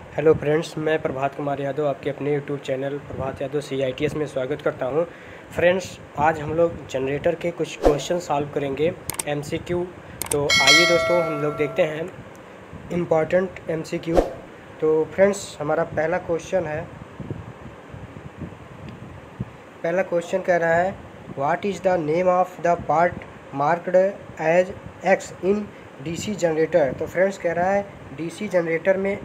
Hello friends, मैं प्रभात कुमार यादव आपके अपने यूट्यूब चैनल प्रभात यादव CITS में स्वागत करता हूं। फ्रेंड्स, आज हम लोग जनरेटर के कुछ क्वेश्चन सॉल्व करेंगे MCQ। तो आइए दोस्तों, हम लोग देखते हैं इम्पॉर्टेंट MCQ। तो फ्रेंड्स, हमारा पहला क्वेश्चन कह रहा है what is the name of the part marked as X in DC generator. तो फ्रेंड्स कह रहा है DC जनरेटर में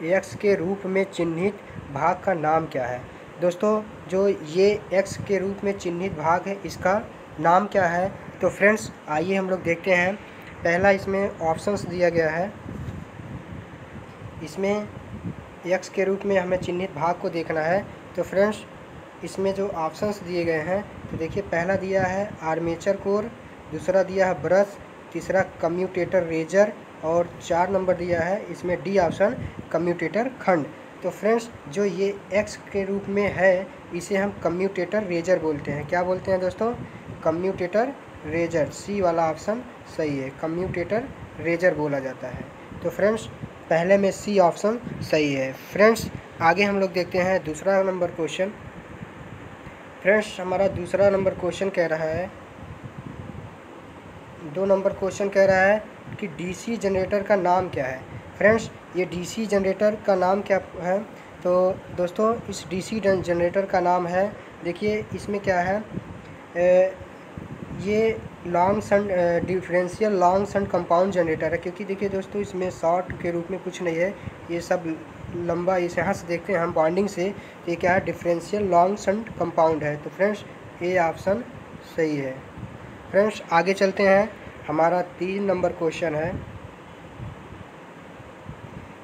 X के रूप में चिन्हित भाग का नाम क्या है। दोस्तों, जो ये X के रूप में चिन्हित भाग है, इसका नाम क्या है। तो फ्रेंड्स आइए हम लोग देखते हैं। पहला इसमें ऑप्शंस दिया गया है। इसमें X के रूप में हमें चिन्हित भाग को देखना है। तो फ्रेंड्स इसमें जो ऑप्शंस दिए गए हैं, तो देखिए पहला दिया है आर्मेचर कोर, दूसरा दिया है ब्रश, तीसरा कम्यूटेटर रेजर और 4 नंबर दिया है इसमें डी ऑप्शन कम्यूटेटर खंड। तो फ्रेंड्स जो ये X के रूप में है, इसे हम कम्यूटेटर रेजर बोलते हैं। क्या बोलते हैं दोस्तों? Commutator razor. सी वाला ऑप्शन सही है, कम्यूटेटर रेजर बोला जाता है। तो फ्रेंड्स पहले में सी ऑप्शन सही है। फ्रेंड्स आगे हम लोग देखते हैं दूसरा नंबर क्वेश्चन। फ्रेंड्स हमारा दूसरा नंबर क्वेश्चन कह रहा है, 2 नंबर क्वेश्चन कह रहा है कि DC जनरेटर का नाम क्या है। फ्रेंड्स ये DC जनरेटर का नाम क्या है? तो दोस्तों इस DC जनरेटर का नाम है, देखिए इसमें क्या है, ये लॉन्ग शन डिफरेंशियल लॉन्ग शन कंपाउंड जनरेटर है। क्योंकि देखिए दोस्तों इसमें शॉर्ट के रूप में कुछ नहीं है, ये सब लंबा, इसे यहाँ से देखते हैं हम बॉन्डिंग से, ये क्या है, डिफरेंशियल लॉन्ग शन कंपाउंड है। तो फ्रेंड्स ये ऑप्शन सही है। फ्रेंड्स आगे चलते हैं। हमारा 3 नंबर क्वेश्चन है।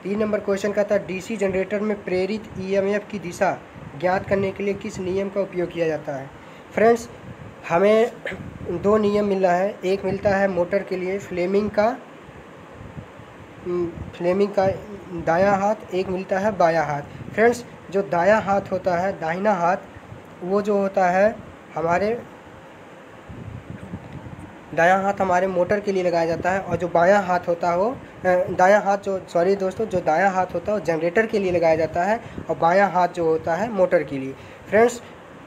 3 नंबर क्वेश्चन कहता है DC जनरेटर में प्रेरित EMF की दिशा ज्ञात करने के लिए किस नियम का उपयोग किया जाता है। फ्रेंड्स हमें 2 नियम मिला है। एक मिलता है मोटर के लिए फ्लेमिंग का दायां हाथ, एक मिलता है बायां हाथ। फ्रेंड्स जो दायां हाथ होता है, दाहिना हाथ, वो जो होता है हमारे दायां हाथ हमारे मोटर के लिए लगाया जाता है, और जो बायां हाथ होता है वो दायां हाथ जो दायां हाथ होता है वो जनरेटर के लिए लगाया जाता है, और बायां हाथ जो होता है मोटर के लिए। फ्रेंड्स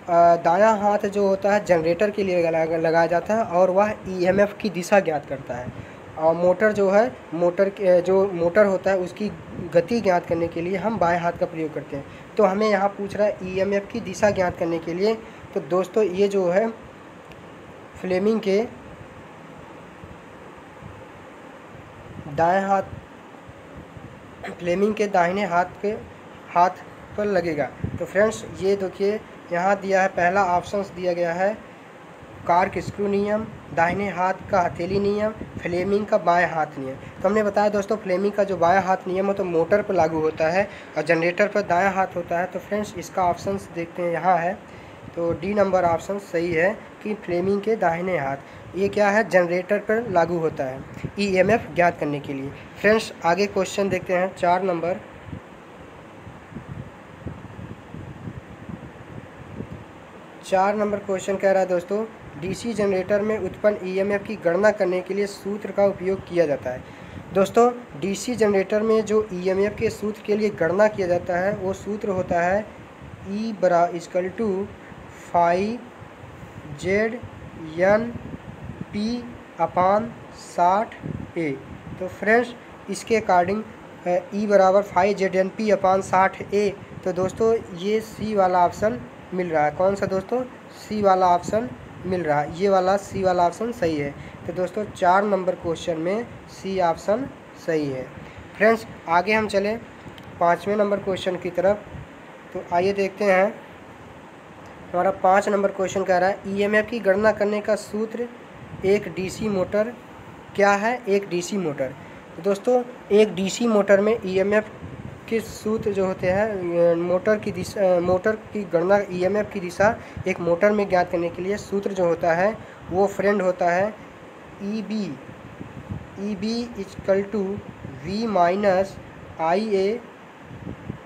दायां हाथ जो होता है जनरेटर के लिए लगाया जाता है, और वह EMF की दिशा ज्ञात करता है। और मोटर जो है, जो मोटर होता है उसकी गति ज्ञात करने के लिए हम बाएं हाथ का प्रयोग करते हैं। तो हमें यहाँ पूछ रहा है EMF की दिशा ज्ञात करने के लिए। तो दोस्तों ये जो है फ्लेमिंग के दाहिने हाथ पर लगेगा। तो फ्रेंड्स ये देखिए यहाँ दिया है, पहला ऑप्शंस दिया गया है कार्क स्क्रू नियम, दाहिने हाथ का हथेली नियम, फ्लेमिंग का बाएं हाथ नियम। तो हमने बताया दोस्तों फ्लेमिंग का जो बाएं हाथ नियम है तो मोटर पर लागू होता है, और जनरेटर पर दायां हाथ होता है। तो फ्रेंड्स इसका ऑप्शंस देखते हैं, यहाँ है। तो डी नंबर ऑप्शन सही है कि फ्लेमिंग के दाहिने हाथ, ये क्या है, जनरेटर पर लागू होता है EMF ज्ञात करने के लिए। फ्रेंड्स आगे क्वेश्चन देखते हैं 4 नंबर। 4 नंबर क्वेश्चन कह रहा है दोस्तों DC जनरेटर में उत्पन्न EMF की गणना करने के लिए सूत्र का उपयोग किया जाता है। दोस्तों DC जनरेटर में जो EMF के सूत्र के लिए गणना किया जाता है, वो सूत्र होता है E = 5ZNP/60A। तो फ्रेंड्स इसके अकॉर्डिंग E = 5ZNP/60A। तो दोस्तों ये सी वाला ऑप्शन मिल रहा है। कौन सा दोस्तों? सी वाला ऑप्शन मिल रहा है, ये वाला सी वाला ऑप्शन सही है। तो दोस्तों 4 नंबर क्वेश्चन में सी ऑप्शन सही है। फ्रेंड्स आगे हम चलें 5वें नंबर क्वेश्चन की तरफ। तो आइए देखते हैं। हमारा 5 नंबर क्वेश्चन कह रहा है EMF की गणना करने का सूत्र एक DC मोटर क्या है? एक DC मोटर। तो दोस्तों एक DC मोटर में EMF के सूत्र जो होते हैं, मोटर की गणना EMF की दिशा एक मोटर में ज्ञात करने के लिए सूत्र जो होता है वो फ्रेंड होता है EB = V - IA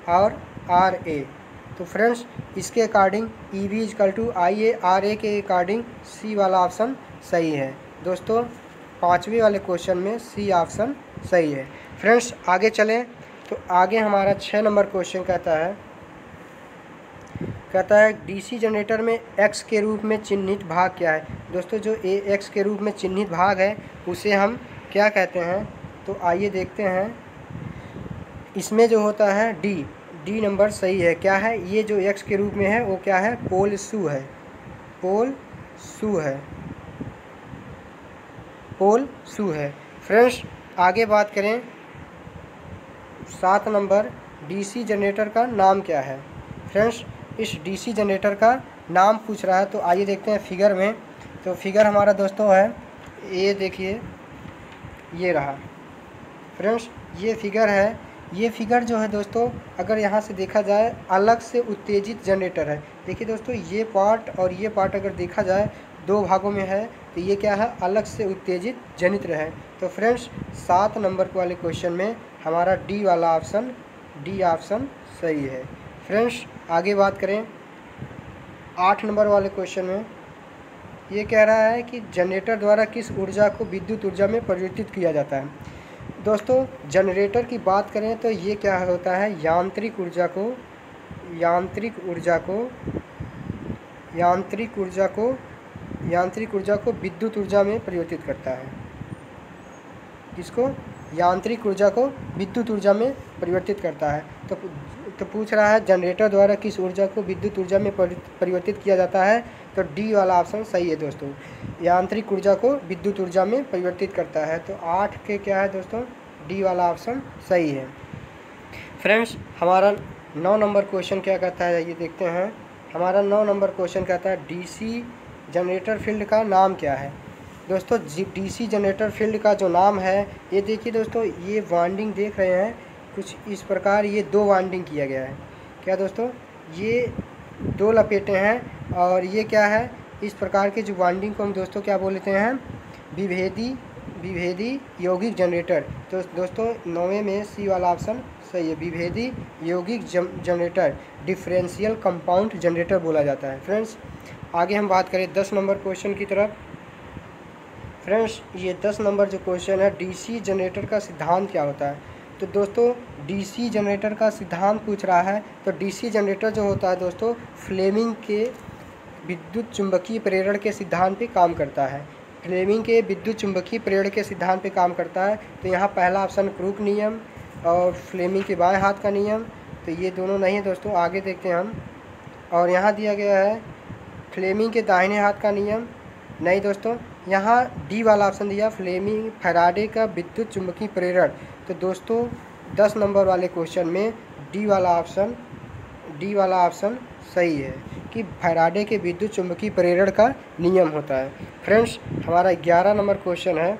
और RA। तो फ्रेंड्स इसके अकॉर्डिंग EB = IA RA के अकॉर्डिंग सी वाला ऑप्शन सही है। दोस्तों 5वें वाले क्वेश्चन में सी ऑप्शन सही है। फ्रेंड्स आगे चलें। तो आगे हमारा 6 नंबर क्वेश्चन कहता है डीसी जनरेटर में एक्स के रूप में चिन्हित भाग क्या है। दोस्तों जो एक्स के रूप में चिन्हित भाग है उसे हम क्या कहते हैं, तो आइए देखते हैं। इसमें जो होता है डी नंबर सही है। क्या है ये जो एक्स के रूप में है वो क्या है, पोल शू है, पोल शू है। फ्रेंड्स आगे बात करें 7 नंबर, डीसी जनरेटर का नाम क्या है। फ्रेंड्स इस डीसी जनरेटर का नाम पूछ रहा है, तो आइए देखते हैं फिगर में। तो फिगर हमारा दोस्तों है, ये देखिए ये रहा। फ्रेंड्स ये फिगर है, ये फिगर जो है दोस्तों अगर यहाँ से देखा जाए अलग से उत्तेजित जनरेटर है। देखिए दोस्तों ये पार्ट और ये पार्ट अगर देखा जाए 2 भागों में है, तो ये क्या है, अलग से उत्तेजित जनित्र है। तो फ्रेंड्स 7 नंबर वाले क्वेश्चन में हमारा डी ऑप्शन सही है। फ्रेंड्स आगे बात करें 8 नंबर वाले क्वेश्चन में, ये कह रहा है कि जनरेटर द्वारा किस ऊर्जा को विद्युत ऊर्जा में परिवर्तित किया जाता है। दोस्तों जनरेटर की बात करें तो ये क्या होता है, यांत्रिक ऊर्जा को विद्युत ऊर्जा में परिवर्तित करता है। किसको, यांत्रिक ऊर्जा को विद्युत ऊर्जा में परिवर्तित करता है। तो पूछ रहा है जनरेटर द्वारा किस ऊर्जा को विद्युत ऊर्जा में परिवर्तित किया जाता है, तो डी वाला ऑप्शन सही है दोस्तों, यांत्रिक ऊर्जा को विद्युत ऊर्जा में परिवर्तित करता है। तो 8 के क्या है दोस्तों, डी वाला ऑप्शन सही है। फ्रेंड्स हमारा 9 नंबर क्वेश्चन क्या कहता है, ये देखते हैं। हमारा 9 नंबर क्वेश्चन कहता है डीसी जनरेटर फील्ड का नाम क्या है। दोस्तों डीसी जनरेटर फील्ड का जो नाम है, ये देखिए दोस्तों, ये वाइंडिंग देख रहे हैं कुछ इस प्रकार, ये 2 वाइंडिंग किया गया है। क्या दोस्तों, ये 2 लपेटे हैं और ये क्या है, इस प्रकार के जो वाइंडिंग को हम दोस्तों क्या बोलते हैं, विभेदी यौगिक जनरेटर। तो दोस्तों 9वें में सी वाला ऑप्शन सही है, विभेदी यौगिक जनरेटर, डिफरेंशियल कंपाउंड जनरेटर बोला जाता है। फ्रेंड्स आगे हम बात करें 10 नंबर क्वेश्चन की तरफ। फ्रेंड्स ये 10 नंबर जो क्वेश्चन है, डीसी जनरेटर का सिद्धांत क्या होता है। तो दोस्तों डीसी जनरेटर का सिद्धांत पूछ रहा है, तो डीसी जनरेटर जो होता है दोस्तों फ्लेमिंग के विद्युत चुंबकीय प्रेरण के सिद्धांत पे काम करता है। फ्लेमिंग के विद्युत चुंबकीय प्रेरण के सिद्धांत पे काम करता है। तो यहाँ पहला ऑप्शन क्रूक नियम और फ्लेमिंग के बाएं हाथ का नियम, तो ये दोनों नहीं है दोस्तों, आगे देखते हैं हम। और यहाँ दिया गया है फ्लेमिंग के दाहिने हाथ का नियम, नहीं दोस्तों, यहाँ डी वाला ऑप्शन दिया, फ्लेमिंग फैराडे का विद्युत चुंबकीय प्रेरण। तो दोस्तों 10 नंबर वाले क्वेश्चन में डी वाला ऑप्शन सही है कि फैराडे के विद्युत चुंबकीय प्रेरण का नियम होता है। फ्रेंड्स हमारा 11 नंबर क्वेश्चन है,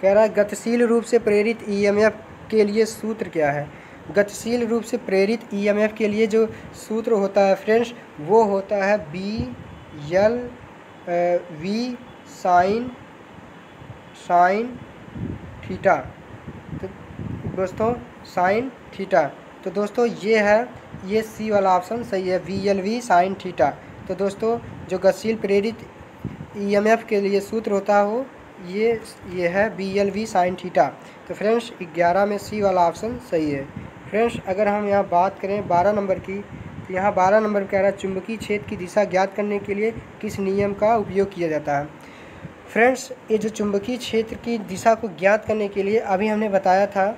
कह रहा है गतिशील रूप से प्रेरित ईएमएफ के लिए सूत्र क्या है। गतिशील रूप से प्रेरित ईएमएफ के लिए जो सूत्र होता है फ्रेंड्स, वो होता है वी साइन थीटा। तो दोस्तों साइन थीटा, तो दोस्तों ये सी वाला ऑप्शन सही है, वी साइन थीटा। तो दोस्तों जो गतिशील प्रेरित ईएमएफ के लिए सूत्र होता है वो ये है वी साइन थीटा। तो फ्रेंड्स 11 में सी वाला ऑप्शन सही है। फ्रेंड्स अगर हम यहाँ बात करें 12 नंबर की, तो यहाँ 12 नंबर कह रहा है चुंबकीय क्षेत्र की दिशा ज्ञात करने के लिए किस नियम का उपयोग किया जाता है। फ्रेंड्स ये जो चुंबकीय क्षेत्र की दिशा को ज्ञात करने के लिए अभी हमने बताया था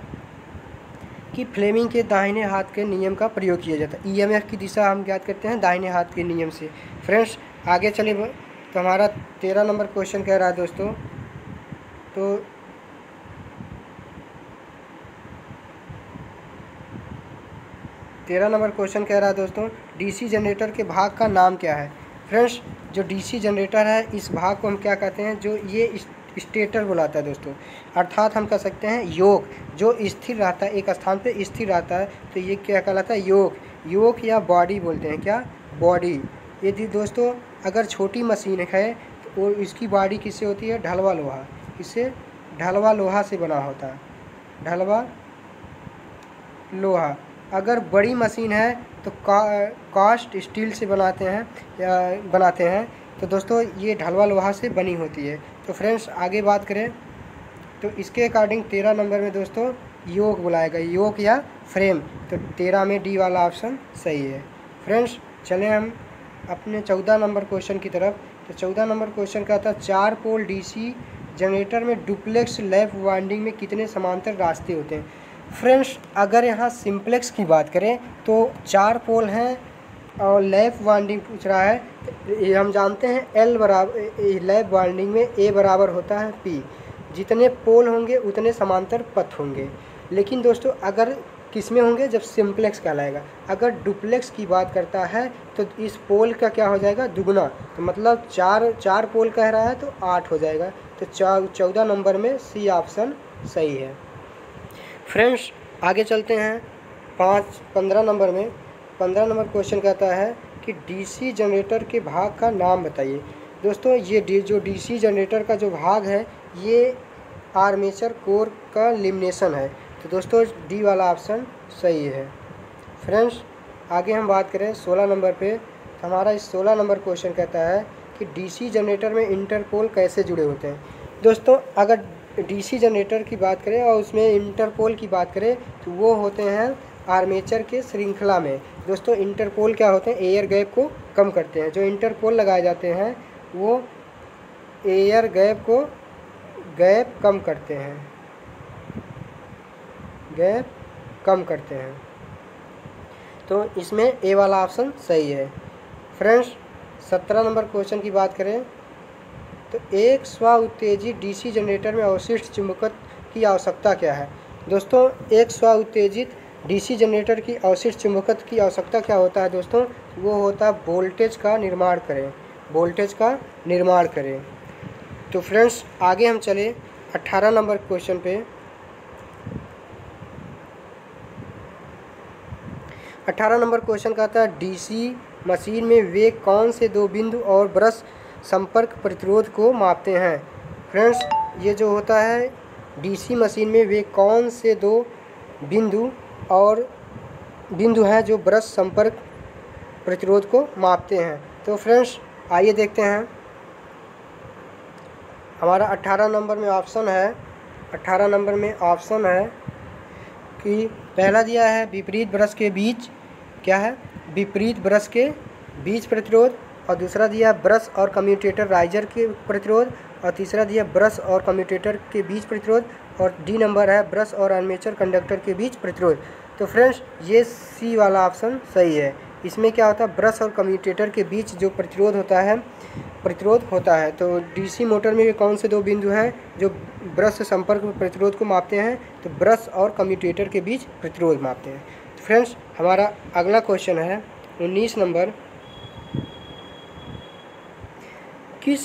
कि फ्लेमिंग के दाहिने हाथ के नियम का प्रयोग किया जाता है। ईएमएफ की दिशा हम ज्ञात करते हैं दाहिने हाथ के नियम से। फ्रेंड्स आगे चले तो हमारा 13 नंबर क्वेश्चन कह रहा है दोस्तों, तो 13 नंबर क्वेश्चन कह रहा है दोस्तों डीसी जनरेटर के भाग का नाम क्या है। फ्रेंड्स जो डीसी जनरेटर है इस भाग को हम क्या कहते हैं, जो ये स्टेटर बुलाता है दोस्तों, अर्थात हम कह सकते हैं योग, जो स्थिर रहता है एक स्थान पे स्थिर रहता है, तो ये क्या कहलाता है, योग या बॉडी बोलते हैं। क्या, बॉडी। यदि दोस्तों अगर छोटी मशीन है तो इसकी बॉडी किससे होती है, ढलवा लोहा, इससे ढलवा लोहा से बना होता है, ढलवा लोहा। अगर बड़ी मशीन है तो कास्ट स्टील से बनाते हैं, तो दोस्तों ये ढलवा लोहा से बनी होती है। तो फ्रेंड्स आगे बात करें तो इसके अकॉर्डिंग 13 नंबर में दोस्तों योक बुलाएगा, योक या फ्रेम। तो 13 में डी वाला ऑप्शन सही है। फ्रेंड्स चलें हम अपने 14 नंबर क्वेश्चन की तरफ। तो 14 नंबर क्वेश्चन का था 4 पोल डीसी जनरेटर में डुप्लेक्स लैप वाइंडिंग में कितने समांतर रास्ते होते हैं। फ्रेंड्स अगर यहाँ सिंप्लेक्स की बात करें तो 4 पोल हैं और लैप वाइंडिंग पूछ रहा है। ये हम जानते हैं एल बराबर लैप वाइंडिंग में ए बराबर होता है पी, जितने पोल होंगे उतने समांतर पथ होंगे। लेकिन दोस्तों अगर किस में होंगे, जब सिंप्लेक्स कहलाएगा। अगर डुप्लेक्स की बात करता है तो इस पोल का क्या हो जाएगा, दुगना। तो मतलब 4 पोल कह रहा है तो 8 हो जाएगा। तो 14 नंबर में सी ऑप्शन सही है। फ्रेंड्स आगे चलते हैं 15 नंबर में। 15 नंबर क्वेश्चन कहता है कि डीसी जनरेटर के भाग का नाम बताइए। दोस्तों ये जो डीसी जनरेटर का जो भाग है ये आर्मेचर कोर का लेमिनेशन है। तो दोस्तों डी वाला ऑप्शन सही है। फ्रेंड्स आगे हम बात करें 16 नंबर पे। तो हमारा इस 16 नंबर क्वेश्चन कहता है कि डीसी जनरेटर में इंटरपोल कैसे जुड़े होते हैं। दोस्तों अगर डीसी जनरेटर की बात करें और उसमें इंटरपोल की बात करें तो वो होते हैं आर्मेचर के श्रृंखला में। दोस्तों इंटरपोल क्या होते हैं, एयर गैप को कम करते हैं। जो इंटरपोल लगाए जाते हैं वो एयर गैप कम करते हैं, गैप कम करते हैं। तो इसमें ए वाला ऑप्शन सही है। फ्रेंड्स 17 नंबर क्वेश्चन की बात करें तो एक स्व उत्तेजित डीसी जनरेटर में अवशिष्ट चुंबकत्व की आवश्यकता क्या है। दोस्तों एक स्व उत्तेजित डीसी जनरेटर की अवशिष्ट चुंबकत्व की आवश्यकता क्या होता है दोस्तों, वो होता है वोल्टेज का निर्माण करें, वोल्टेज का निर्माण करें। तो फ्रेंड्स आगे हम चले 18 नंबर क्वेश्चन पे। 18 नंबर क्वेश्चन का था डीसी मशीन में वे कौन से 2 बिंदु और ब्रश संपर्क प्रतिरोध को मापते हैं। फ्रेंड्स ये जो होता है डीसी मशीन में वे कौन से 2 बिंदु हैं जो ब्रश संपर्क प्रतिरोध को मापते हैं। तो फ्रेंड्स आइए देखते हैं। हमारा 18 नंबर में ऑप्शन है, 18 नंबर में ऑप्शन है कि पहला दिया है विपरीत ब्रश के बीच, क्या है, विपरीत ब्रश के बीच प्रतिरोध, और दूसरा दिया ब्रश और कम्यूटेटर राइजर के प्रतिरोध, और तीसरा दिया ब्रश और कम्यूटेटर के बीच प्रतिरोध, और डी नंबर है ब्रश और आर्मेचर कंडक्टर के बीच प्रतिरोध। तो फ्रेंड्स ये सी वाला ऑप्शन सही है। इसमें क्या होता है, ब्रश और कम्यूटेटर के बीच जो प्रतिरोध होता है। तो डीसी मोटर में कौन से 2 बिंदु हैं जो ब्रश संपर्क प्रतिरोध को मापते हैं, तो ब्रश और कम्यूटेटर के बीच प्रतिरोध मापते हैं। तो फ्रेंड्स हमारा अगला क्वेश्चन है 19 नंबर, किस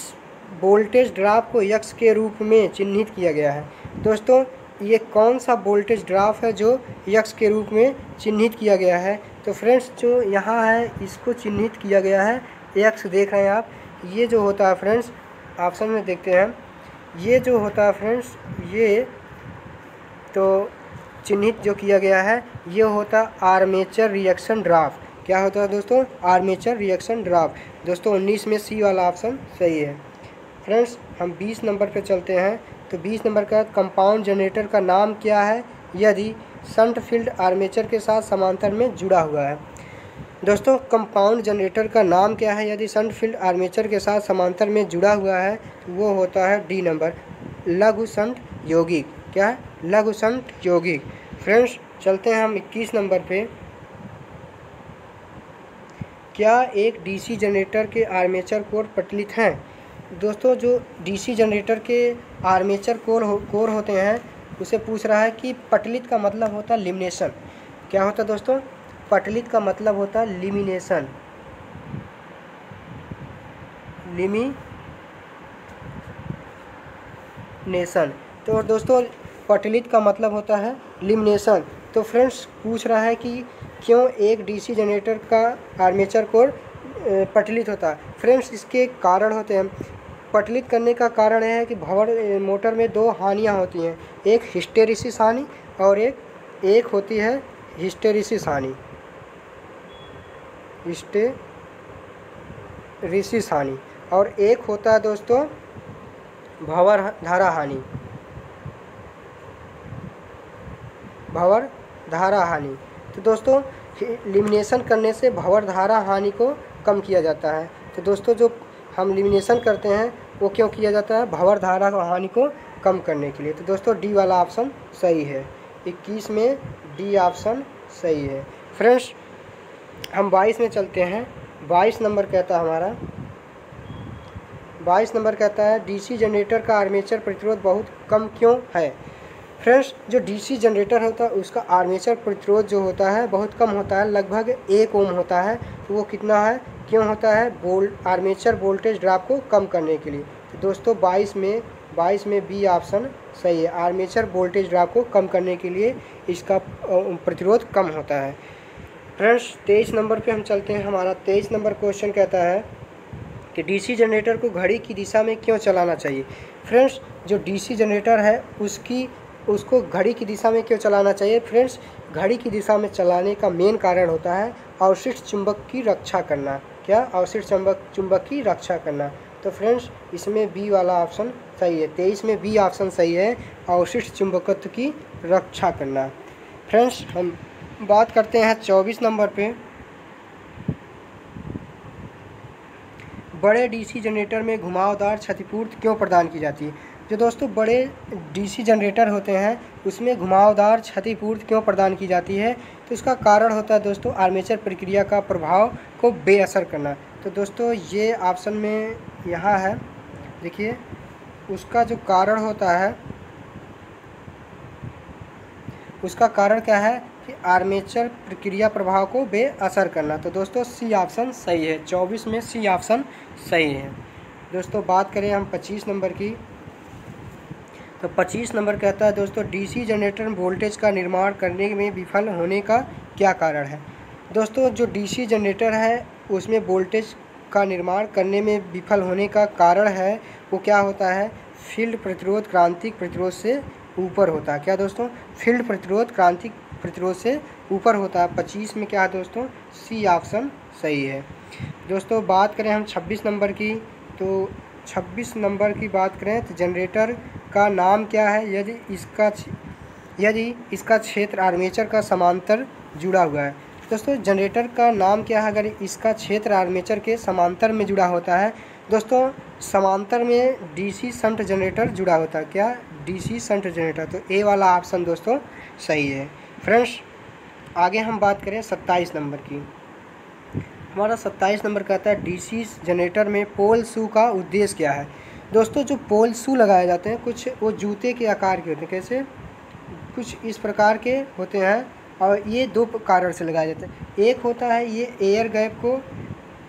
वोल्टेज ड्रॉप को यक्स के रूप में चिन्हित किया गया है। दोस्तों ये कौन सा वोल्टेज ड्रॉप है जो यक्स के रूप में चिन्हित किया गया है। तो फ्रेंड्स जो यहाँ है इसको चिन्हित किया गया है यक्स, देख रहे हैं आप। ये जो होता है फ्रेंड्स ऑप्शन में देखते हैं, ये जो होता है फ्रेंड्स ये तो चिन्हित जो किया गया है ये होता आर्मेचर रिएक्शन ड्रॉप। क्या होता है दोस्तों, आर्मेचर रिएक्शन ड्रॉप। दोस्तों 19 में सी वाला ऑप्शन सही है। फ्रेंड्स हम 20 नंबर पे चलते हैं। तो 20 नंबर का कंपाउंड जनरेटर का नाम क्या है यदि शंट फील्ड आर्मेचर के साथ समांतर में जुड़ा हुआ है। दोस्तों कंपाउंड जनरेटर का नाम क्या है यदि शंट फील्ड आर्मेचर के साथ समांतर में जुड़ा हुआ है, तो वो होता है डी नंबर लघु शंट यौगिक। क्या है, लघु शंट यौगिक। फ्रेंड्स चलते हैं हम 21 नंबर पे। क्या एक डीसी जनरेटर के आर्मेचर कोर पटलित हैं। दोस्तों जो डीसी जनरेटर के आर्मेचर कोर होते हैं उसे पूछ रहा है कि पटलित का मतलब होता है लिमिनेशन। क्या होता है दोस्तों, पटलित का मतलब होता है लिमिनेशन, लिमिनेशन। तो दोस्तों पटलित का मतलब होता है लिमिनेशन। तो फ्रेंड्स पूछ रहा है कि क्यों एक डीसी जनरेटर का आर्मेचर कोर पटलित होता है। फ्रेंड्स इसके कारण होते हैं, पटलित करने का कारण है कि भंवर मोटर में 2 हानियाँ होती हैं, एक हिस्टेरिसिस हानि और एक होती है हिस्टेरिसिस हानि, हिस्टेरिसिस हानि, और एक होता है दोस्तों भंवर धारा हानि। भंवर धारा हानि। तो दोस्तों लिमिनेशन करने से भंवर धारा हानि को कम किया जाता है। तो दोस्तों जो हम लिमिनेशन करते हैं वो क्यों किया जाता है? भंवर धारा हानि को कम करने के लिए। तो दोस्तों डी वाला ऑप्शन सही है। 21 में डी ऑप्शन सही है। फ्रेंड्स हम 22 में चलते हैं। 22 नंबर कहता है हमारा, 22 नंबर कहता है डीसी जनरेटर का आर्मेचर प्रतिरोध बहुत कम क्यों है? फ्रेंड्स जो डीसी जनरेटर होता है उसका आर्मेचर प्रतिरोध जो होता है बहुत कम होता है, लगभग 1 ओम होता है। तो वो कितना है, क्यों होता है? आर्मेचर वोल्टेज ड्रॉप को कम करने के लिए। तो दोस्तों 22 में बी ऑप्शन सही है। आर्मेचर वोल्टेज ड्रॉप को कम करने के लिए इसका प्रतिरोध कम होता है। फ्रेंड्स 23 नंबर पे हम चलते हैं। हमारा 23 नंबर क्वेश्चन कहता है कि डीसी जनरेटर को घड़ी की दिशा में क्यों चलाना चाहिए? फ्रेंड्स जो डीसी जनरेटर है उसको घड़ी की दिशा में क्यों चलाना चाहिए? फ्रेंड्स घड़ी की दिशा में चलाने का मेन कारण होता है अवशिष्ट चुंबक की रक्षा करना। क्या? अवशिष्ट चुंबक की रक्षा करना। तो फ्रेंड्स इसमें बी वाला ऑप्शन सही है। 23 में बी ऑप्शन सही है, अवशिष्ट चुंबकत्व की रक्षा करना। फ्रेंड्स हम बात करते हैं 24 नंबर पे। बड़े डीसी जनरेटर में घुमावदार क्षतिपूर्ति क्यों प्रदान की जाती है? जो दोस्तों बड़े डीसी जनरेटर होते हैं उसमें घुमावदार क्षतिपूर्ति क्यों प्रदान की जाती है? तो इसका कारण होता है दोस्तों आर्मेचर प्रक्रिया का प्रभाव को बेअसर करना। तो दोस्तों ये ऑप्शन में यहाँ है, देखिए उसका जो कारण होता है, उसका कारण क्या है कि आर्मेचर प्रक्रिया प्रभाव को बेअसर करना। तो दोस्तों सी ऑप्शन सही है। 24 में सी ऑप्शन सही है। दोस्तों बात करें हम 25 नंबर की, तो 25 नंबर कहता है दोस्तों डीसी जनरेटर वोल्टेज का निर्माण करने में विफल होने का क्या कारण है? दोस्तों जो डीसी जनरेटर है उसमें वोल्टेज का निर्माण करने में विफल होने का कारण है वो क्या होता है? फील्ड प्रतिरोध क्रांतिक प्रतिरोध से ऊपर होता है। क्या दोस्तों? फील्ड प्रतिरोध क्रांतिक प्रतिरोध से ऊपर होता है। 25 में क्या है दोस्तों? सी ऑप्शन सही है। दोस्तों बात करें हम 26 नंबर की, तो 26 नंबर की बात करें तो जनरेटर का नाम क्या है यदि इसका क्षेत्र आर्मेचर का समांतर जुड़ा हुआ है? दोस्तों जनरेटर का नाम क्या है अगर इसका क्षेत्र आर्मेचर के समांतर में जुड़ा होता है? दोस्तों समांतर में डीसी शंट जनरेटर जुड़ा होता है। क्या? DC shunt generator. तो ए वाला ऑप्शन दोस्तों सही है। फ्रेंड्स आगे हम बात करें 27 नंबर की। हमारा 27 नंबर कहता है डीसी जनरेटर में पोल शू का उद्देश्य क्या है? दोस्तों जो पोल शू लगाए जाते हैं कुछ वो जूते के आकार के होते हैं। कैसे? कुछ इस प्रकार के होते हैं और ये 2 कारण से लगाए जाते हैं। एक होता है ये एयर गैप को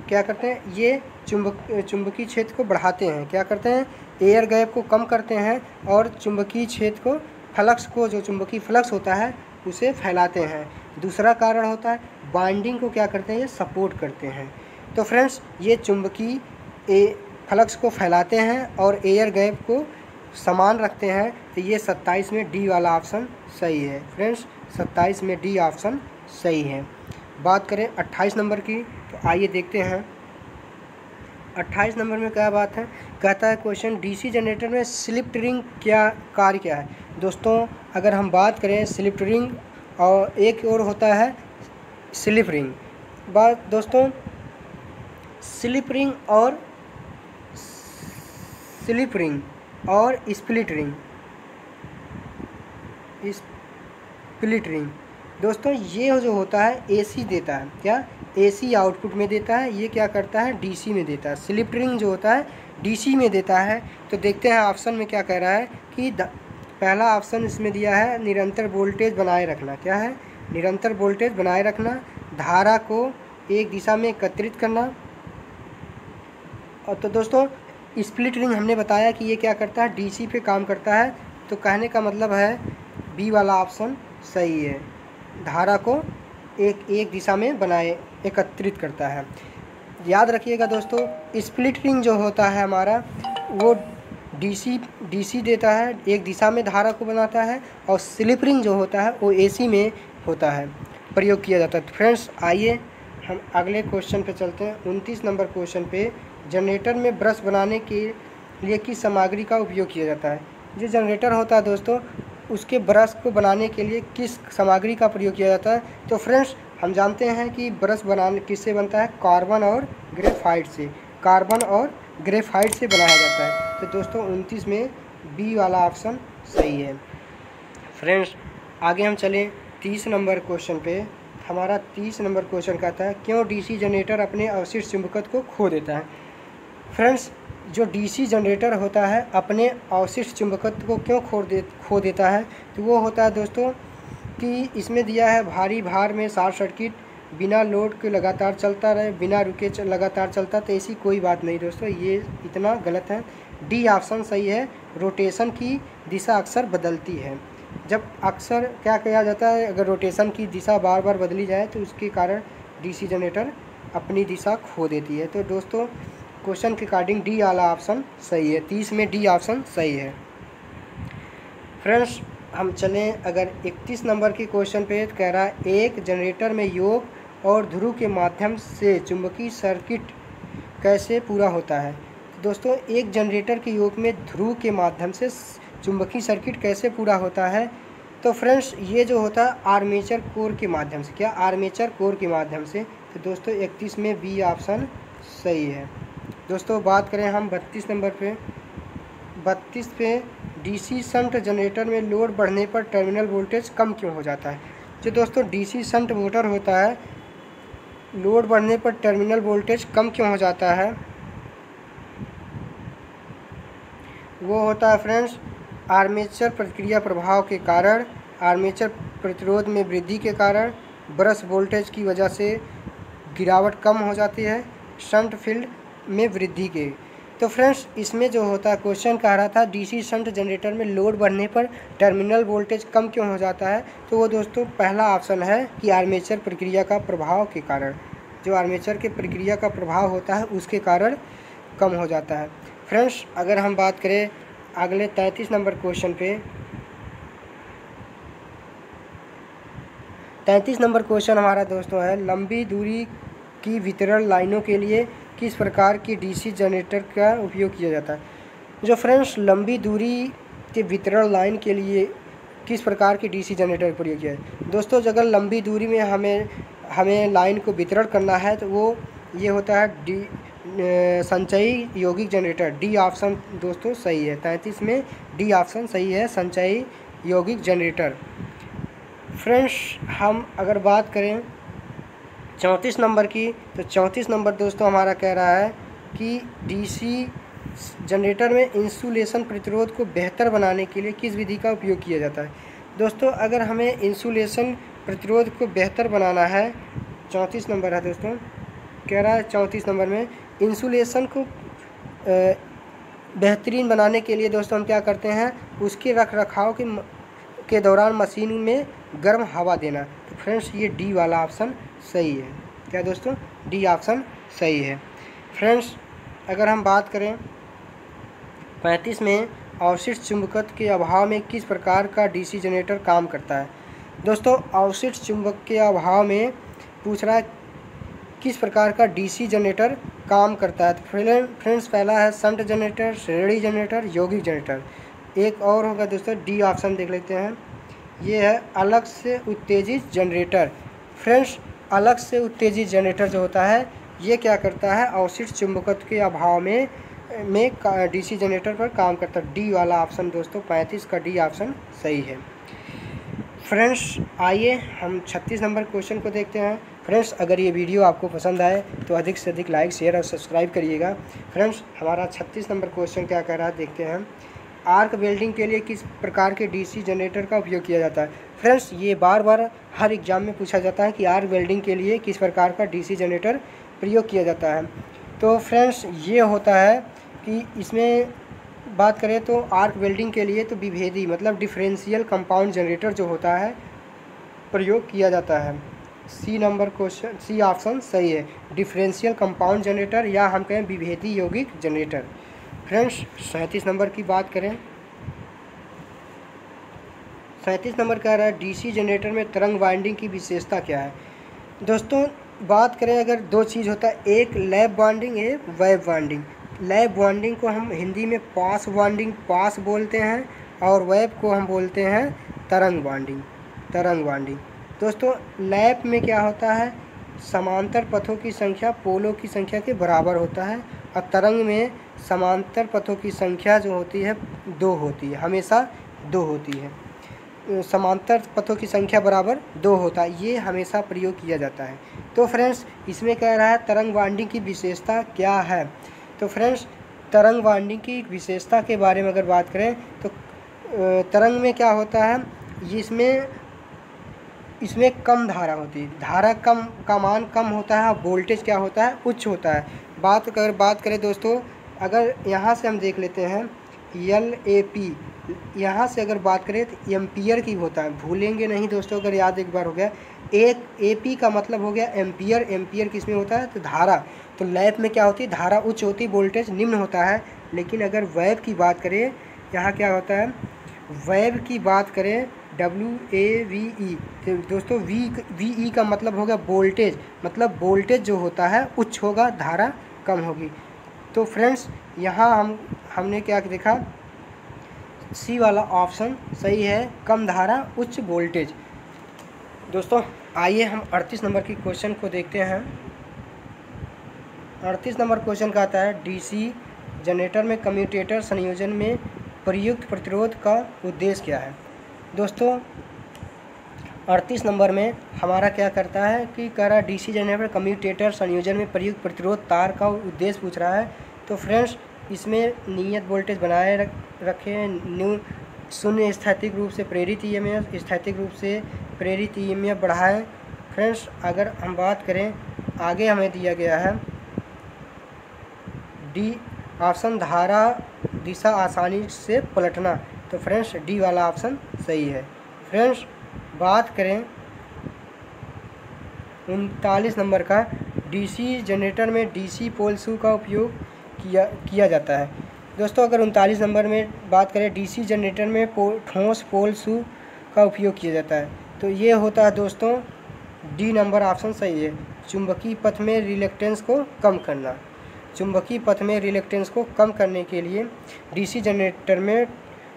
क्या करते हैं, ये चुंबकीय क्षेत्र को बढ़ाते हैं। क्या करते हैं? एयर गैप को कम करते हैं और चुंबकीय क्षेत्र को फ्लक्स को, जो चुंबकीय फ्लक्स होता है उसे फैलाते हैं। दूसरा कारण होता है बाइंडिंग को क्या करते हैं, ये सपोर्ट करते हैं। तो फ्रेंड्स ये चुंबकीय फ्लक्स को फैलाते हैं और एयर गैप को समान रखते हैं। तो ये 27 में डी वाला ऑप्शन सही है। फ्रेंड्स 27 में डी ऑप्शन सही है। बात करें 28 नंबर की, तो आइए देखते हैं 28 नंबर में क्या बात है। कहता है क्वेश्चन डीसी जनरेटर में स्लिप रिंग क्या कार्य क्या है? दोस्तों अगर हम बात करें स्लिप रिंग और एक और होता है स्लिप रिंग। बात दोस्तों स्लिप रिंग और स्प्लिट रिंग दोस्तों ये जो होता है एसी देता है। क्या? एसी आउटपुट में देता है। ये क्या करता है? डीसी में देता है। स्लिप रिंग जो होता है डीसी में देता है। तो देखते हैं ऑप्शन में क्या कह रहा है कि पहला ऑप्शन इसमें दिया है निरंतर वोल्टेज बनाए रखना। क्या है? निरंतर वोल्टेज बनाए रखना, धारा को एक दिशा में एकत्रित करना। और तो दोस्तों स्प्लिट रिंग हमने बताया कि ये क्या करता है? डीसी पे काम करता है। तो कहने का मतलब है बी वाला ऑप्शन सही है, धारा को एक दिशा में एकत्रित करता है। याद रखिएगा दोस्तों स्प्लिट रिंग जो होता है हमारा वो डीसी देता है, एक दिशा में धारा को बनाता है, और स्लिप रिंग जो होता है वो एसी में होता है, प्रयोग किया जाता है। तो फ्रेंड्स आइए हम अगले क्वेश्चन पे चलते हैं। 29 नंबर क्वेश्चन पे जनरेटर में ब्रश बनाने के लिए किस सामग्री का उपयोग किया जाता है? जो जनरेटर होता है दोस्तों उसके ब्रश को बनाने के लिए किस सामग्री का प्रयोग किया जाता है? तो फ्रेंड्स हम जानते हैं कि ब्रश बनाने किससे बनता है? कार्बन और ग्रेफाइट से। कार्बन और ग्रेफाइट से बनाया जाता है। तो दोस्तों 29 में बी वाला ऑप्शन सही है। फ्रेंड्स आगे हम चलें 30 नंबर क्वेश्चन पे। हमारा 30 नंबर क्वेश्चन कहता है क्यों डीसी जनरेटर अपने अवशिष्ट चुंबकत्व को खो देता है? फ्रेंड्स जो डीसी जनरेटर होता है अपने अवशिष्ट चुंबकत्व को क्यों खो देता है? तो वो होता है दोस्तों कि इसमें दिया है भारी भार में शॉर्ट सर्किट, बिना लोड के लगातार चलता रहे, बिना रुके लगातार चलता। तो ऐसी कोई बात नहीं दोस्तों, ये इतना गलत है। डी ऑप्शन सही है। रोटेशन की दिशा अक्सर बदलती है। जब अक्सर क्या किया जाता है, अगर रोटेशन की दिशा बार बार बदली जाए तो उसके कारण डीसी जनरेटर अपनी दिशा खो देती है। तो दोस्तों क्वेश्चन के अकॉर्डिंग डी वाला ऑप्शन सही है। 30 में डी ऑप्शन सही है। फ्रेंड्स हम चलें अगर 31 नंबर के क्वेश्चन पे, कह रहा है एक जनरेटर में योग और ध्रुव के माध्यम से चुंबकीय सर्किट कैसे पूरा होता है? दोस्तों एक जनरेटर के योग में ध्रुव के माध्यम से चुंबकीय सर्किट कैसे पूरा होता है? तो फ्रेंड्स ये जो होता है आर्मेचर कोर के माध्यम से। क्या? आर्मेचर कोर के माध्यम से। तो दोस्तों 31 में बी ऑप्शन सही है। दोस्तों बात करें हम 32 नंबर पे। 32 पे डीसी शंट जनरेटर में लोड बढ़ने पर टर्मिनल वोल्टेज कम क्यों हो जाता है? जो दोस्तों डीसी शंट मोटर होता है, लोड बढ़ने पर टर्मिनल वोल्टेज कम क्यों हो जाता है? वो होता है फ्रेंड्स आर्मेचर प्रतिक्रिया प्रभाव के कारण, आर्मेचर प्रतिरोध में वृद्धि के कारण, ब्रश वोल्टेज की वजह से गिरावट कम हो जाती है, शंट फील्ड में वृद्धि के। तो फ्रेंड्स इसमें जो होता है क्वेश्चन कह रहा था डीसी शंट जनरेटर में लोड बढ़ने पर टर्मिनल वोल्टेज कम क्यों हो जाता है? तो वो दोस्तों पहला ऑप्शन है कि आर्मेचर प्रक्रिया का प्रभाव के कारण। जो आर्मेचर के प्रक्रिया का प्रभाव होता है उसके कारण कम हो जाता है। फ्रेंड्स अगर हम बात करें अगले 33 नंबर क्वेश्चन पे, 33 नंबर क्वेश्चन हमारा दोस्तों है लंबी दूरी की वितरण लाइनों के लिए किस प्रकार की डीसी जनरेटर का उपयोग किया जाता है? जो फ्रेंड्स लंबी दूरी के वितरण लाइन के लिए किस प्रकार की डीसी जनरेटर का प्रयोग किया है? दोस्तों अगर लंबी दूरी में हमें लाइन को वितरण करना है तो वो ये होता है संचयी यौगिक जनरेटर। डी ऑप्शन दोस्तों सही है। 33 में डी ऑप्शन सही है, संचयी यौगिक जनरेटर। फ्रेंड्स हम अगर बात करें 34 नंबर की, तो 34 नंबर दोस्तों हमारा कह रहा है कि डीसी जनरेटर में इंसुलेशन प्रतिरोध को बेहतर बनाने के लिए किस विधि का उपयोग किया जाता है? दोस्तों अगर हमें इंसुलेशन प्रतिरोध को बेहतर बनाना है, 34 नंबर है दोस्तों, कह रहा है 34 नंबर में इंसुलेशन को बेहतरीन बनाने के लिए दोस्तों हम क्या करते हैं, उसके रख रखाव के दौरान मशीन में गर्म हवा देना। तो फ्रेंड्स ये डी वाला ऑप्शन सही है। क्या दोस्तों? डी ऑप्शन सही है। फ्रेंड्स अगर हम बात करें 35 में अवशिष्ट चुंबकत्व के अभाव में किस प्रकार का डीसी जनरेटर काम करता है? दोस्तों अवशिष्ट चुंबक के अभाव में पूछ रहा है किस प्रकार का डीसी जनरेटर काम करता है? तो फ्रेंड्स पहला है शंट जनरेटर, श्रेणी जनरेटर, यौगिक जनरेटर। एक और होगा दोस्तों, डी ऑप्शन देख लेते हैं, ये है अलग से उत्तेजित जनरेटर। फ्रेंड्स अलग से उत्तेजित जनरेटर जो होता है ये क्या करता है, अवशिष्ट चुंबकत्व के अभाव में डीसी जनरेटर पर काम करता है। डी वाला ऑप्शन दोस्तों 35 का डी ऑप्शन सही है। फ्रेंड्स आइए हम 36 नंबर क्वेश्चन को देखते हैं। फ्रेंड्स अगर ये वीडियो आपको पसंद आए तो अधिक से अधिक लाइक, शेयर और सब्सक्राइब करिएगा। फ्रेंड्स हमारा 36 नंबर क्वेश्चन क्या कह रहा है देखते हैं। आर्क वेल्डिंग के लिए किस प्रकार के डीसी जनरेटर का उपयोग किया जाता है? फ्रेंड्स ये बार बार हर एग्जाम में पूछा जाता है कि आर्क वेल्डिंग के लिए किस प्रकार का डीसी जनरेटर प्रयोग किया जाता है। तो फ्रेंड्स ये होता है कि इसमें बात करें तो आर्क वेल्डिंग के लिए तो विभेदी मतलब डिफरेंशियल कंपाउंड जनरेटर जो होता है प्रयोग किया जाता है। C number question, C option सही है, डिफरेंशियल कंपाउंड जनरेटर या हम कहें विभेदी यौगिक जनरेटर। फ्रेंड्स 37 नंबर की बात करें, 37 नंबर कह रहा है डीसी जनरेटर में तरंग वाइंडिंग की विशेषता क्या है? दोस्तों बात करें अगर दो चीज़ होता है, एक लैप वाइंडिंग, एक वेव वाइंडिंग। लैप वाइंडिंग को हम हिंदी में पास वाइंडिंग पास बोलते हैं और वेव को हम बोलते हैं तरंग बॉन्डिंग। दोस्तों लैप में क्या होता है, समांतर पथों की संख्या पोलों की संख्या के बराबर होता है, और तरंग में समांतर पथों की संख्या जो होती है 2 होती है, हमेशा 2 होती है। समांतर पथों की संख्या बराबर 2 होता है, ये हमेशा प्रयोग किया जाता है। तो फ्रेंड्स इसमें कह रहा है तरंग बॉन्डिंग की विशेषता क्या है। तो फ्रेंड्स तरंग बॉन्डिंग की विशेषता के बारे में अगर बात करें तो तरंग में क्या होता है, इसमें कम धारा होती है, धारा कम का मान कम होता है, वोल्टेज क्या होता है, उच्च होता है। बात करें दोस्तों, अगर यहाँ से हम देख लेते हैं LAP, यहाँ से अगर बात करें तो एम्पियर की होता है, भूलेंगे नहीं दोस्तों, अगर याद एक बार हो गया। एक AP का मतलब हो गया एम्पियर, एम्पियर किसमें होता है, तो धारा। तो लैप में क्या होती है, धारा उच्च होती है, वोल्टेज निम्न होता है। लेकिन अगर वेव की बात करें, यहाँ क्या होता है, वेव की बात करें WAVE, तो दोस्तों VE का मतलब होगा वोल्टेज, मतलब वोल्टेज जो होता है उच्च होगा, धारा कम होगी। तो फ्रेंड्स यहाँ हमने क्या देखा, सी वाला ऑप्शन सही है, कम धारा उच्च वोल्टेज। दोस्तों आइए हम 38 नंबर की क्वेश्चन को देखते हैं। 38 नंबर क्वेश्चन का आता है DC जनरेटर में कम्यूटेटर संयोजन में प्रयुक्त प्रतिरोध का उद्देश्य क्या है। दोस्तों 38 नंबर में हमारा क्या करता है कि कह रहा है DC जनरेटर कम्यूटेटर संयोजन में प्रयुक्त प्रतिरोध तार का उद्देश्य पूछ रहा है। तो फ्रेंड्स इसमें नियत वोल्टेज बनाए रखें, शून्य स्थैतिक रूप से प्रेरित EMF, स्थैतिक रूप से प्रेरित EMF बढ़ाएं। फ्रेंड्स अगर हम बात करें आगे हमें दिया गया है डी ऑप्शन, धारा दिशा आसानी से पलटना। तो फ्रेंड्स डी वाला ऑप्शन सही है। फ्रेंड्स बात करें 39 नंबर का, DC जनरेटर में DC पोल शू का उपयोग किया जाता है। दोस्तों अगर 39 नंबर में बात करें DC जनरेटर में ठोस पोल शू का उपयोग किया जाता है, तो ये होता है दोस्तों डी नंबर ऑप्शन सही है, चुंबकीय पथ में रिलेक्टेंस को कम करना। चुंबकीय पथ में रिलेक्टेंस को कम करने के लिए DC जनरेटर में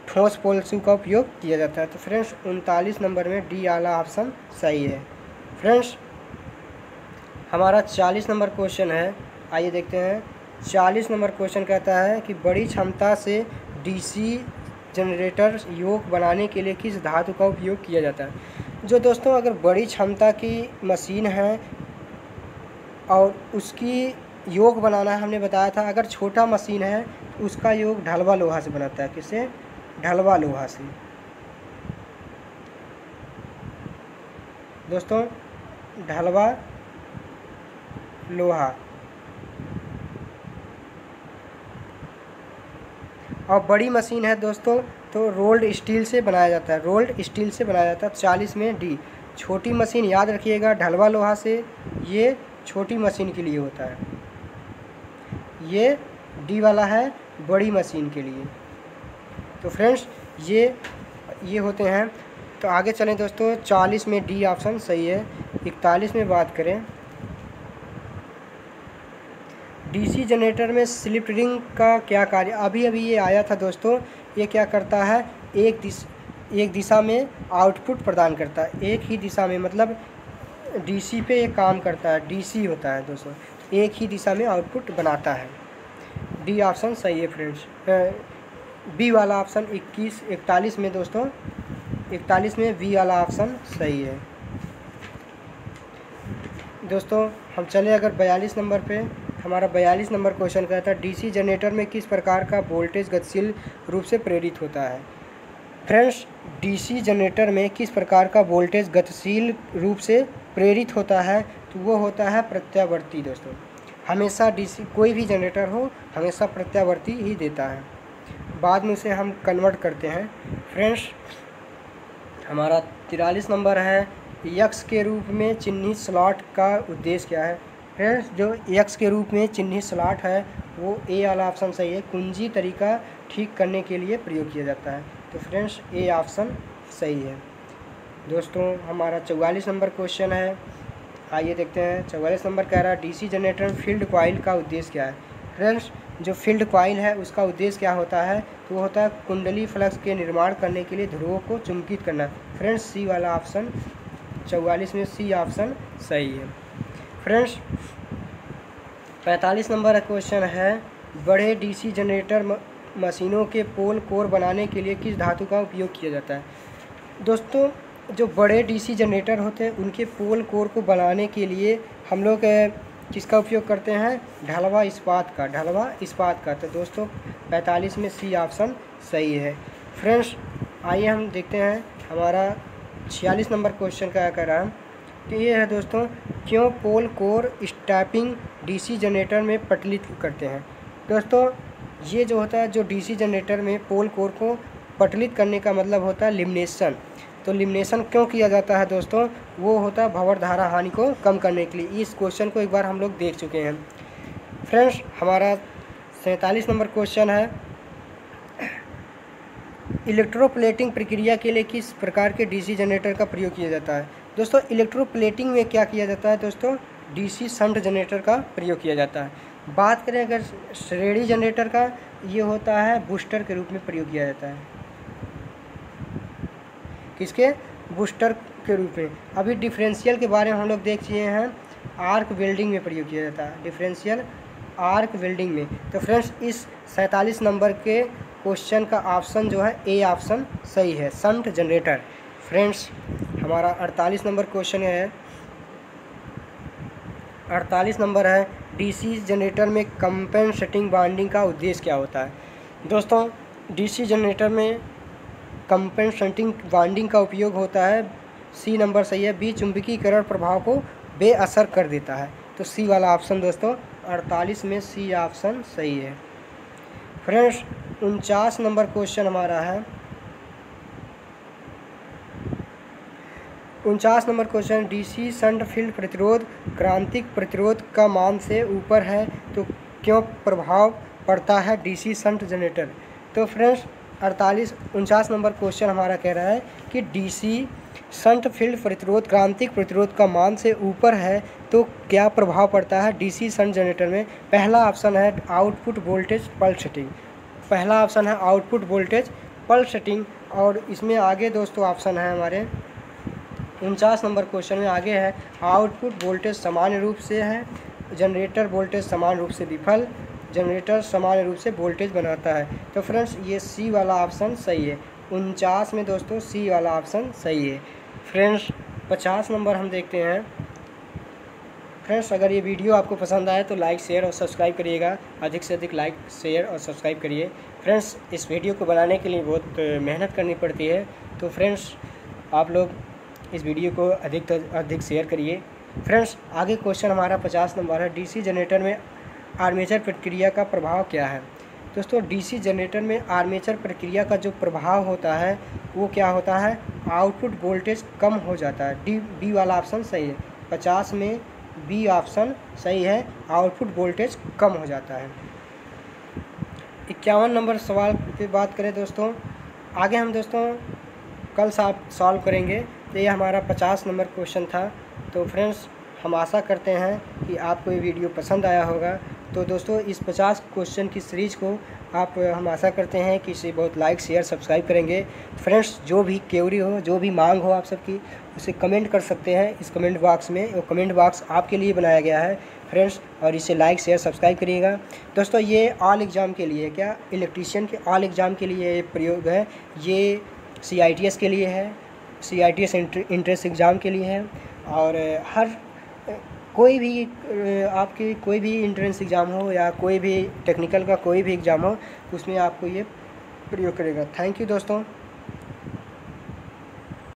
ठोस पोल शू का उपयोग किया जाता है। तो फ्रेंड्स 39 नंबर में डी वाला ऑप्शन सही है। फ्रेंड्स हमारा 40 नंबर क्वेश्चन है, आइए देखते हैं। 40 नंबर क्वेश्चन कहता है कि बड़ी क्षमता से DC जनरेटर योग बनाने के लिए किस धातु का उपयोग किया जाता है। जो दोस्तों अगर बड़ी क्षमता की मशीन है और उसकी योग बनाना है, हमने बताया था अगर छोटा मशीन है तो उसका योग ढलवा लोहा से बनाता है। किससे, ढलवा लोहा से। दोस्तों ढलवा लोहा। और बड़ी मशीन है दोस्तों तो रोल्ड स्टील से बनाया जाता है, रोल्ड स्टील से बनाया जाता है। 40 में डी। छोटी मशीन याद रखिएगा ढलवा लोहा से, ये छोटी मशीन के लिए होता है, ये डी वाला है बड़ी मशीन के लिए। तो फ्रेंड्स ये होते हैं। तो आगे चलें दोस्तों, 40 में डी ऑप्शन सही है। 41 में बात करें, DC जनरेटर में स्लिप रिंग का क्या कार्य। अभी ये आया था दोस्तों। ये क्या करता है, एक दिशा में आउटपुट प्रदान करता है, एक ही दिशा में, मतलब DC पे ये काम करता है, DC होता है दोस्तों, एक ही दिशा में आउटपुट बनाता है। डी ऑप्शन सही है फ्रेंड्स। बी वाला ऑप्शन 41 में दोस्तों, 41 में बी वाला ऑप्शन सही है। दोस्तों हम चले अगर 42 नंबर पे, हमारा 42 नंबर क्वेश्चन कहता है DC जनरेटर में किस प्रकार का वोल्टेज गतिशील रूप से प्रेरित होता है। फ्रेंड्स DC जनरेटर में किस प्रकार का वोल्टेज गतिशील रूप से प्रेरित होता है, तो वो होता है प्रत्यावर्ती। दोस्तों हमेशा DC कोई भी जनरेटर हो हमेशा प्रत्यावर्ती ही देता है, बाद में उसे हम कन्वर्ट करते हैं। फ्रेंड्स हमारा 43 नंबर है, यक्स के रूप में चिन्हित स्लॉट का उद्देश्य क्या है। फ्रेंड्स जो यक्स के रूप में चिन्हित स्लॉट है वो ए वाला ऑप्शन सही है, कुंजी तरीका ठीक करने के लिए प्रयोग किया जाता है। तो फ्रेंड्स ए ऑप्शन सही है। दोस्तों हमारा 44 नंबर क्वेश्चन है, आइए देखते हैं। 44 नंबर कह रहा है DC जनरेटर में फील्ड कॉइल का उद्देश्य क्या है। फ्रेंड्स जो फील्ड कॉइल है उसका उद्देश्य क्या होता है, तो वो होता है कुंडली फ्लक्स के निर्माण करने के लिए ध्रुवों को चुंबकित करना। फ्रेंड्स सी वाला ऑप्शन 44 में सी ऑप्शन सही है। फ्रेंड्स 45 नंबर का क्वेश्चन है, बड़े डीसी जनरेटर मशीनों के पोल कोर बनाने के लिए किस धातु का उपयोग किया जाता है। दोस्तों जो बड़े डीसी जनरेटर होते हैं उनके पोल कोर को बनाने के लिए हम लोग किसका उपयोग करते हैं, ढलवा इस्पात का, ढलवा इस्पात का। तो दोस्तों 45 में सी ऑप्शन सही है। फ्रेंड्स आइए हम देखते हैं हमारा 46 नंबर क्वेश्चन क्या कर रहा है, तो ये है दोस्तों, क्यों पोल कोर स्टैपिंग डीसी जनरेटर में पटलित करते हैं। दोस्तों ये जो होता है, जो डीसी जनरेटर में पोल कोर को पटलित करने का मतलब होता है लिमिनेशन। तो लिमिनेशन क्यों किया जाता है दोस्तों, वो होता है भंवर धारा हानि को कम करने के लिए। इस क्वेश्चन को एक बार हम लोग देख चुके हैं। फ्रेंड्स हमारा 47 नंबर क्वेश्चन है, इलेक्ट्रोप्लेटिंग प्रक्रिया के लिए किस प्रकार के डीसी जनरेटर का प्रयोग किया जाता है। दोस्तों इलेक्ट्रोप्लेटिंग में क्या किया जाता है दोस्तों, डीसी शंट जनरेटर का प्रयोग किया जाता है। बात करें अगर श्रेणी जनरेटर का, ये होता है बूस्टर के रूप में प्रयोग किया जाता है। किसके, बूस्टर के रूप में। अभी डिफरेंशियल के बारे में हम लोग देख चुके हैं, आर्क वेल्डिंग में प्रयोग किया जाता है, डिफरेंशियल आर्क वेल्डिंग में। तो फ्रेंड्स इस 47 नंबर के क्वेश्चन का ऑप्शन जो है ए ऑप्शन सही है, शंट जनरेटर। फ्रेंड्स हमारा 48 नंबर क्वेश्चन है, 48 नंबर है, डीसी जनरेटर में कंपेंसेटिंग वाइंडिंग का उद्देश्य क्या होता है। दोस्तों डीसी जनरेटर में कंपेंसेटिंग वाइंडिंग का उपयोग होता है, सी नंबर सही है, बी चुंबकीकरण प्रभाव को बेअसर कर देता है। तो सी वाला ऑप्शन दोस्तों 48 में सी ऑप्शन सही है। फ्रेंड्स 49 नंबर क्वेश्चन हमारा है, 49 number question, DC shunt field प्रतिरोध क्रांतिक प्रतिरोध का मान से ऊपर है तो क्यों प्रभाव पड़ता है डीसी शंट जनरेटर। तो फ्रेंड्स 49 नंबर क्वेश्चन हमारा कह रहा है कि डीसी शंट फील्ड प्रतिरोध क्रांतिक प्रतिरोध का मान से ऊपर है तो क्या प्रभाव पड़ता है डीसी शंट जनरेटर में। पहला ऑप्शन है आउटपुट वोल्टेज पल्स सेटिंग, पहला ऑप्शन है आउटपुट वोल्टेज पल्स सेटिंग। और इसमें आगे दोस्तों ऑप्शन है हमारे 49 नंबर क्वेश्चन में आगे है, आउटपुट वोल्टेज सामान्य रूप से है, जनरेटर वोल्टेज समान रूप से विफल, जनरेटर सामान्य रूप से वोल्टेज बनाता है। तो फ्रेंड्स ये सी वाला ऑप्शन सही है, 49 में दोस्तों सी वाला ऑप्शन सही है। फ्रेंड्स 50 नंबर हम देखते हैं। फ्रेंड्स अगर ये वीडियो आपको पसंद आए तो लाइक शेयर और सब्सक्राइब करिएगा, अधिक से अधिक लाइक शेयर और सब्सक्राइब करिए। फ्रेंड्स इस वीडियो को बनाने के लिए बहुत मेहनत करनी पड़ती है, तो फ्रेंड्स आप लोग इस वीडियो को अधिक से अधिक शेयर करिए। फ्रेंड्स आगे क्वेश्चन हमारा 50 नंबर है, डीसी जनरेटर में आर्मेचर प्रक्रिया का प्रभाव क्या है। दोस्तों डीसी जनरेटर में आर्मेचर प्रक्रिया का जो प्रभाव होता है वो क्या होता है, आउटपुट वोल्टेज कम हो जाता है। बी वाला ऑप्शन सही है, 50 में बी ऑप्शन सही है, आउटपुट वोल्टेज कम हो जाता है। 51 नंबर सवाल पे बात करें दोस्तों, आगे हम दोस्तों कल सॉल्व करेंगे। तो ये हमारा 50 नंबर क्वेश्चन था। तो फ्रेंड्स हम आशा करते हैं कि आपको ये वीडियो पसंद आया होगा। तो दोस्तों इस 50 क्वेश्चन की सीरीज़ को हम आशा करते हैं कि इसे बहुत लाइक शेयर सब्सक्राइब करेंगे। फ्रेंड्स जो भी क्वेरी हो, जो भी मांग हो आप सबकी, उसे कमेंट कर सकते हैं इस कमेंट बॉक्स में। वो कमेंट बॉक्स आपके लिए बनाया गया है फ्रेंड्स, और इसे लाइक शेयर सब्सक्राइब करिएगा। दोस्तों ये ऑल एग्ज़ाम के लिए, क्या इलेक्ट्रीशियन के ऑल एग्ज़ाम के लिए ये प्रयोग है, ये CITS के लिए है, CITS इंट्रेंस एग्ज़ाम के लिए है, और हर कोई भी आपके कोई भी इंट्रेंस एग्ज़ाम हो या कोई भी टेक्निकल का कोई भी एग्ज़ाम हो, उसमें आपको ये प्रयोग करेगा। थैंक यू दोस्तों।